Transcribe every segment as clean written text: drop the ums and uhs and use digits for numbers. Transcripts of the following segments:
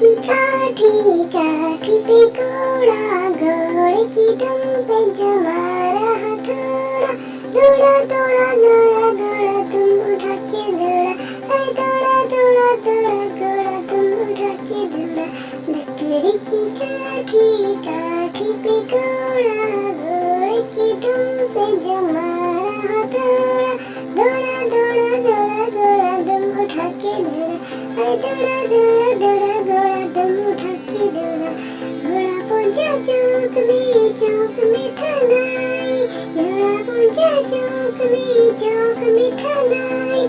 की काठी काठी पे घोड़ा घोड़े की दुम पे जमा रहा थोड़ा दौड़ा दौड़ा दौड़ा दौड़ा तुम उठा के दौड़ा अरे दौड़ा दौड़ा दौड़ा दौड़ा तुम उठा के दौड़ा लकड़ी की काठी काठी पे घोड़ा घोड़े की दुम पे जमा रहा थोड़ा दौड़ा दौड़ा दौड़ा दौड़ा तुम उठा के दौड़ा अरे दौड़ा दौड़ा दौड़ा दौड़ा तुम उठा के दौड़ा घोड़ा पहुंचा चौक में थनाई घोड़ा पहुंचा चौक में थनाई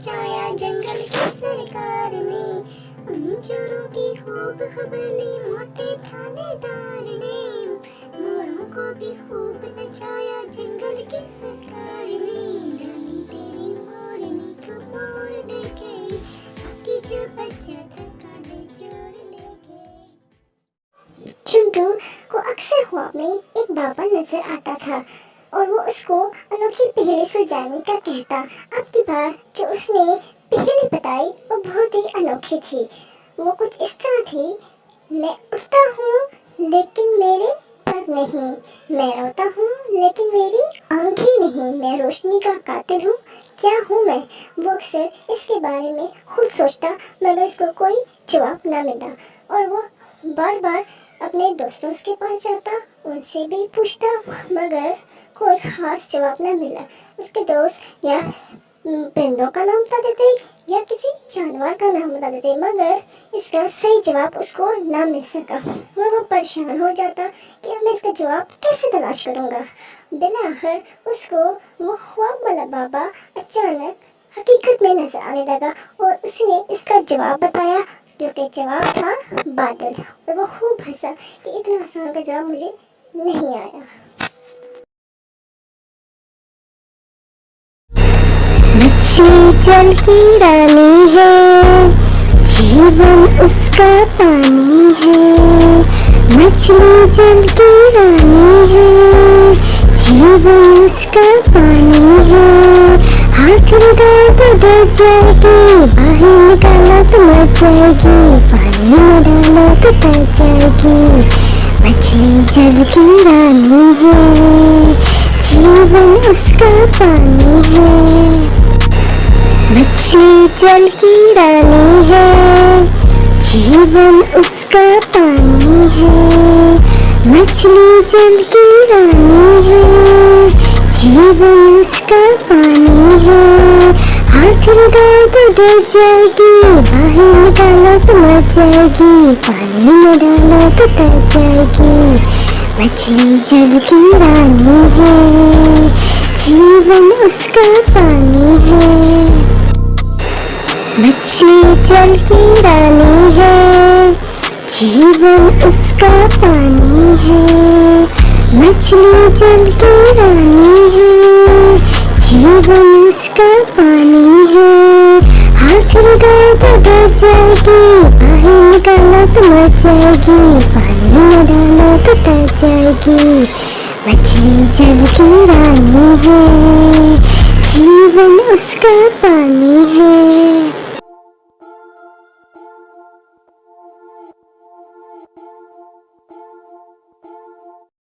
मचाया जंगल की सरकार ने, उन चोरों की खूब खबर ली मोटे थानेदार ने, मोरों को भी खूब नचाया जंगल की सरकार ने, रानी तेरी मोरनी को मोर ले गई, बाकी जो बच्चा था काले चोर ले गए। चिंटू को अक्सर ख्वाब में एक बाबा नजर आता था और वो उसको अनोखी पहेली सुलझाने का कहता। अब की बार जो उसने पहेली बताई वो बहुत ही अनोखी थी। वो कुछ इस तरह थी, मैं उठता हूँ लेकिन मेरे पर नहीं, मैं रोता हूँ लेकिन मेरी आंखें नहीं, मैं रोशनी का कातिल हूँ, क्या हूँ मैं। वो अक्सर इसके बारे में खुद सोचता मगर उसको कोई जवाब ना मिला और वो बार बार अपने दोस्तों के पास जाता, उनसे भी पूछता मगर कोई खास जवाब न मिला। उसके दोस्त या परिंदों का नाम बता देते या किसी जानवर का नाम बता देते मगर इसका सही जवाब उसको ना मिल सका। वो परेशान हो जाता कि अब मैं इसका जवाब कैसे तलाश करूँगा। बिला आखिर उसको वो ख्वाब वाला बाबा अचानक हकीकत में नजर आने लगा और उसने इसका जवाब बताया जो कि जवाब था बादल। और वो खूब हंसा कि इतना आसान का जवाब मुझे नहीं आया। मछली जल की रानी है, जीवन उसका पानी है। मछली जल की रानी है, जीवन उसका पानी है। हाथ लगा तो डर जाएगी, बाहर निकाला तो मर जाएगी, पानी में डाला तो तर जाएगी। मछली जल की रानी है, जीवन उसका पानी है। मछली जल की रानी है, जीवन उसका पानी है। मछली जल की रानी है, जीवन उसका पानी है। हाथ लगाओ तो डर जाएगी, बाहर निकालो तो मर जाएगी, पानी में डालो तो तर जाएगी। मछली जल की रानी है, जीवन उसका पानी है। मछली जल की रानी है, जीवन उसका पानी है। मछली जल की रानी है, जीवन उसका पानी है। हाथ लगाओ तो डर जाएगी, बाहर निकालो तो मर जाएगी, पानी में डालो तो तर जाएगी। मछली जल की रानी है, जीवन उसका पानी है।